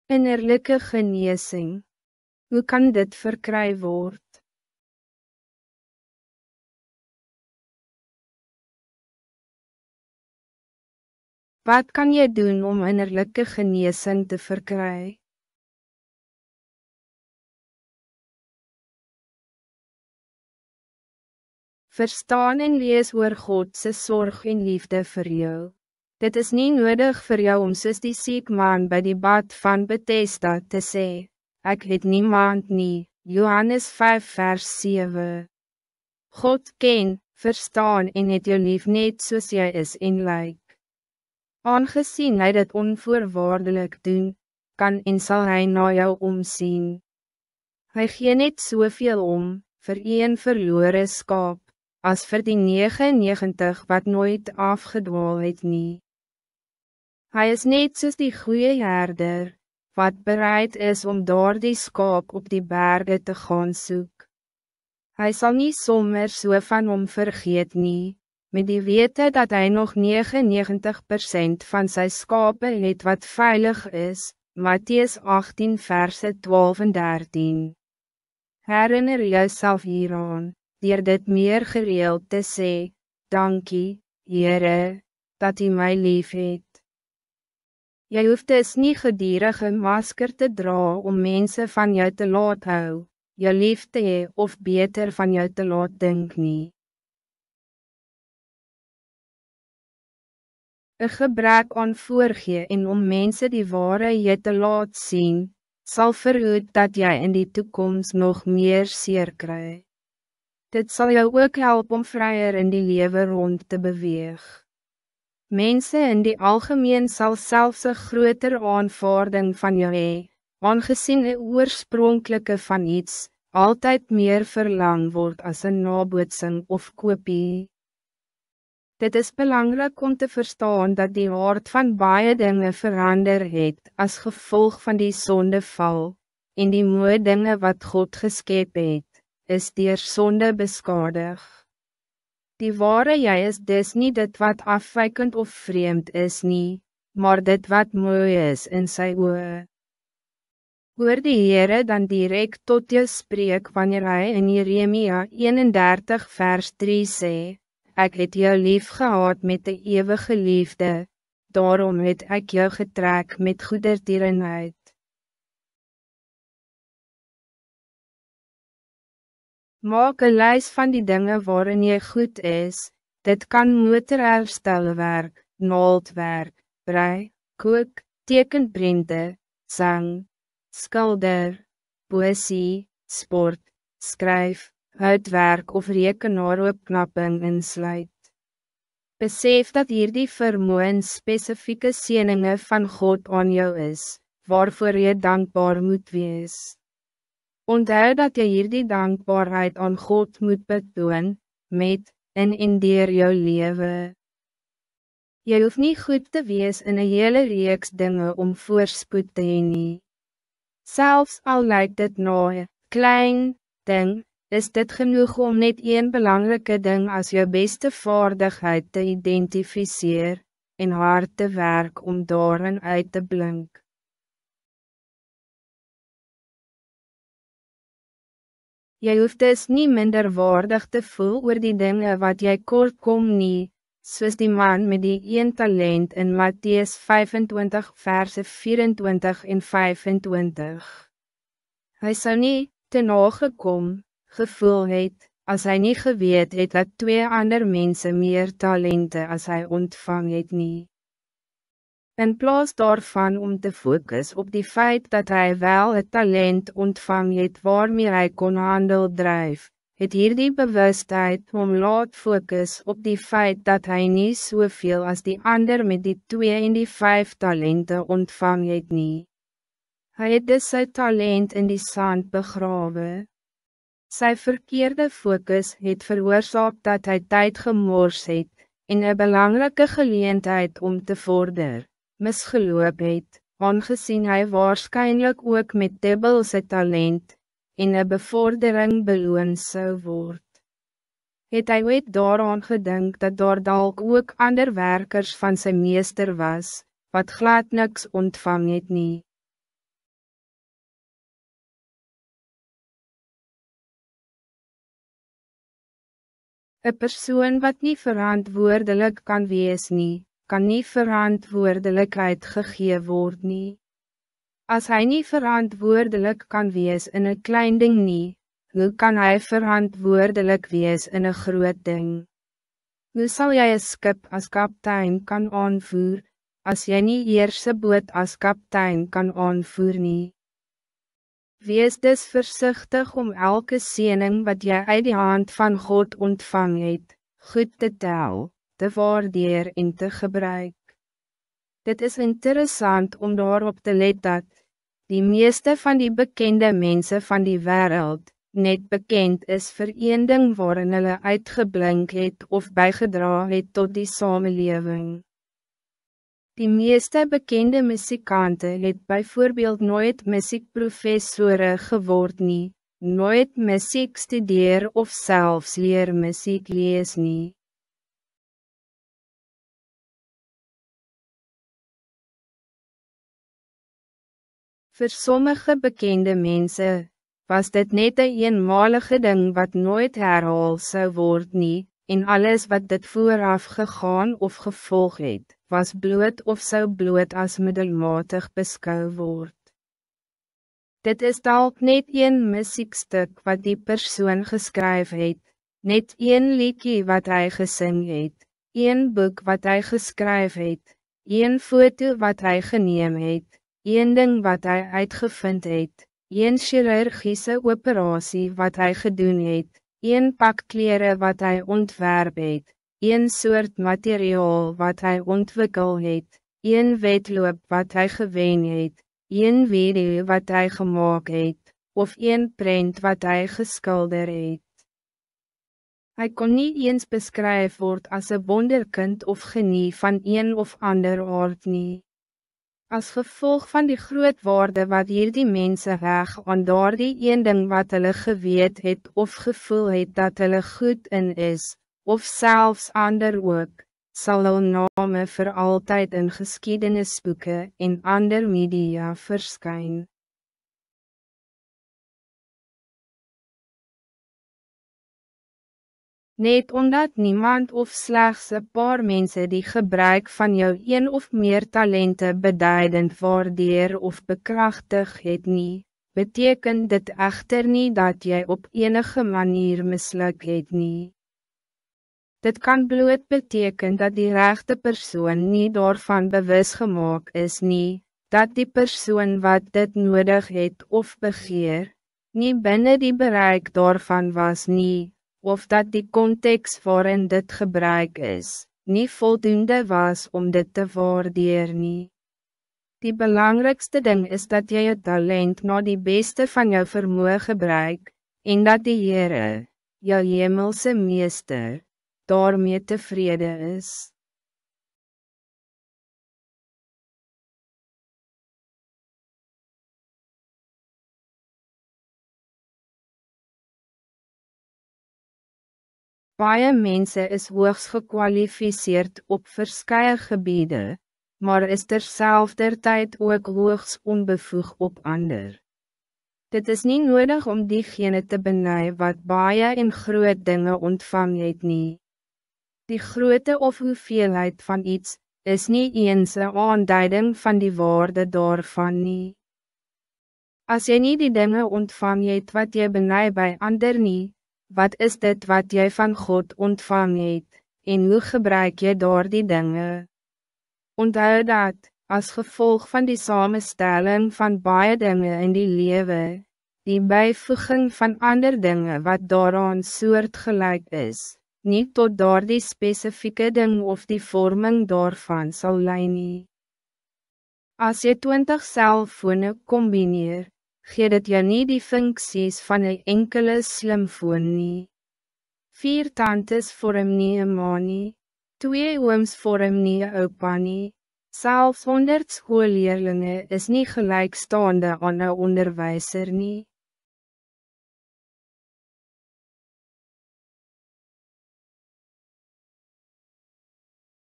Innerlijke genezing. Hoe kan dit verkry word? Wat kan je doen om innerlijke genezing te verkry? Verstaan en lees oor Godse zorg en liefde voor jou. Dit is niet nodig voor jou om soos die siek man bij die bad van Bethesda te sê, ek het niemand nie, Johannes 5 vers 7. God ken, verstaan en het jou lief net soos jy is en lyk. Aangezien hy dit onvoorwaardelijk doen, kan en sal hy na jou omsien. Hy gee net soveel om, vir een verlore skaap, as vir die 99 wat nooit afgedwaal het nie. Hy is net soos die goeie herder, wat bereid is om daar die skaap op die berge te gaan soek. Hy sal nie sommer so van hom vergeet nie, met die wete dat hij nog 99% van sy skape het wat veilig is, Mattheus 18 verse 12 en 13. Herinner jouself hieraan, deur dit meer gereeld te sê, dankie, Heere, dat U my lief het. Jy hoef dus nie gedierig een masker te dra om mensen van jou te laat hou, jou lief te hê of beter van jou te laat dink nie. Een gebrek aan voorgee en om mensen die ware jy te laat zien, zal verhoed dat jij in die toekomst nog meer seer kry. Dit zal jou ook helpen om vrijer in die lewe rond te beweeg. Mensen in die algemeen zal zelfs een groter aanvaarding van jou hê, aangezien die oorspronkelijke van iets, altijd meer verlang wordt als een nabootsing of kopie. Dit is belangrijk om te verstaan dat die aard van baie dinge verander het as gevolg van die sondeval, en die mooie dinge wat God geskep het, is deur sonde beskadig. Die ware jy is dus niet dit wat afwijkend of vreemd is nie, maar dit wat mooi is in sy oë. Hoor die Heere dan direct tot jou spreek wanneer hy in Jeremia 31 vers 3 sê, ek het jou lief gehad met de eeuwige liefde, daarom het ek jou getrek met goedertierenheid. Maak een lijst van die dingen waarin je goed is, dit kan motorherstelwerk, naaldwerk, brei, kook, tekenprinte, sang, skilder, poësie, sport, skryf, houtwerk of rekenaaropknapping insluit. Besef dat hierdie vermoën specifieke seëninge van God aan jou is, waarvoor je dankbaar moet wees. Onthou dat jy hierdie dankbaarheid aan God moet betoon, met en deur jou lewe. Jy hoef nie goed te wees in een hele reeks dinge om voorspoed te hê nie. Selfs al lyk dit na 'n klein ding, is dit genoeg om net een belangrike ding als jou beste vaardigheid te identificeer, en hard te werk om daarin uit te blink. Jy hoef dus nie minderwaardig te voel oor die dingen wat jy kort kom nie, soos die man met die 1 talent in Mattheus 25 verse 24 en 25. Hy sou nie te nagekom gevoel het, as hy nie geweet het dat 2 ander mensen meer talente as hy ontvang het nie. In plaas daarvan om te focussen op die feit dat hij wel het talent ontvang het waarmee hij kon handel dryf, het hierdie bewustheid om laat fokus op die feit dat hij niet soveel als die ander met die 2 en die 5 talenten ontvang het nie. Hy het dus sy talent in die sand begrawe. Sy verkeerde focus het veroorsaak dat hij tijd gemors het, en een belangrijke geleentheid om te vorder, misgeloop het, aangezien hij waarschijnlijk ook met dubbel sy talent, en een bevordering beloon sou word. Het hy ooit daaraan gedink dat daar dalk ook ander werkers van zijn meester was, wat glad niks ontvang het nie. Een persoon wat niet verantwoordelijk kan wees nie, kan nie verantwoordelijkheid gegee word nie. As hy nie verantwoordelijk kan wees in een klein ding nie, hoe kan hij verantwoordelijk wees in een groot ding? Hoe zal jij een skip als kaptein kan aanvoer, als jy nie eers een boot als kaptein kan aanvoer nie? Wees dus voorzichtig om elke seëning wat jy uit die hand van God ontvang het, goed te tel, te waardeer en te gebruik. Dit is interessant om daarop te let dat die meeste van die bekende mensen van die wereld net bekend is vir een ding waarin hulle uitgeblink het of bijgedra het tot die samenleving. Die meeste bekende muzikanten het bijvoorbeeld nooit muziekprofessore geword nie, nooit muziek studeer of selfs leer muziek lees nie. Voor sommige bekende mensen was dit net een eenmalige ding wat nooit herhaal zou worden nie, en alles wat dit vooraf gegaan of gevolg het, was bloot of zou bloot als middelmatig beskou word. Dit is dalk net een muziekstuk wat die persoon geskryf het, net een liedjie wat hij gesing het, een boek wat hij geskryf het, een foto wat hij geneem het, een ding wat hij uitgevind het, een chirurgische operatie wat hij gedoen het, een pak kleren wat hij ontwerp het, een soort materiaal wat hij ontwikkel het, een wedloop wat hij gewen het, een video wat hij gemaakt het, of een prent wat hij geskilder het. Hij kon niet eens beskryf word as een wonderkind of genie van een of ander aard nie. As gevolg van die groot waarde wat hierdie mense reg aan daardie een ding wat hulle geweet het of gevoel het dat hulle goed in is, of selfs ander ook, sal hul name vir altyd in geskiedenisboeke en ander media verskyn. Net omdat niemand of slechts een paar mensen die gebruik van jou een of meer talenten beduidend waardeer of bekrachtig het nie, beteken dit echter niet dat jy op enige manier misluk het nie. Dit kan bloot beteken dat die rechte persoon niet daarvan bewus gemaakt is nie, dat die persoon wat dit nodig het of begeer, niet binnen die bereik daarvan was nie, of dat die context waarin dit gebruik is, niet voldoende was om dit te waardeer nie. Die belangrijkste ding is dat jy het talent na die beste van jou vermoë gebruik, en dat die Heere, jou hemelse meester, daarmee tevrede is. Baie mense is hoogs gekwalificeerd op verskeie gebiede, maar is terselfdertyd ook hoogs onbevoeg op ander. Dit is niet nodig om diegene te beny wat baie en groot dinge ontvang het nie. Die grootte of hoeveelheid van iets, is niet eens een aanduiding van die waarde daarvan nie. As jy nie die dinge ontvang het wat jy beny by ander nie, wat is dit wat jy van God ontvang het, en hoe gebruik jy daar die dinge? Onthou dat, as gevolg van die samenstelling van baie dinge in die lewe, die bijvoeging van ander dinge wat daaraan soortgelijk is, niet tot daar die specifieke ding of die vorming daarvan sal lei nie. As jy 20 selfone combineer, gee dit jou nie die funksies van een enkele slimfoon nie. 4 tantes vorm nie een ma nie, 2 ooms vorm nie een oupa nie, selfs 100 schoolleerlinge is nie gelijkstaande aan een onderwijzer nie.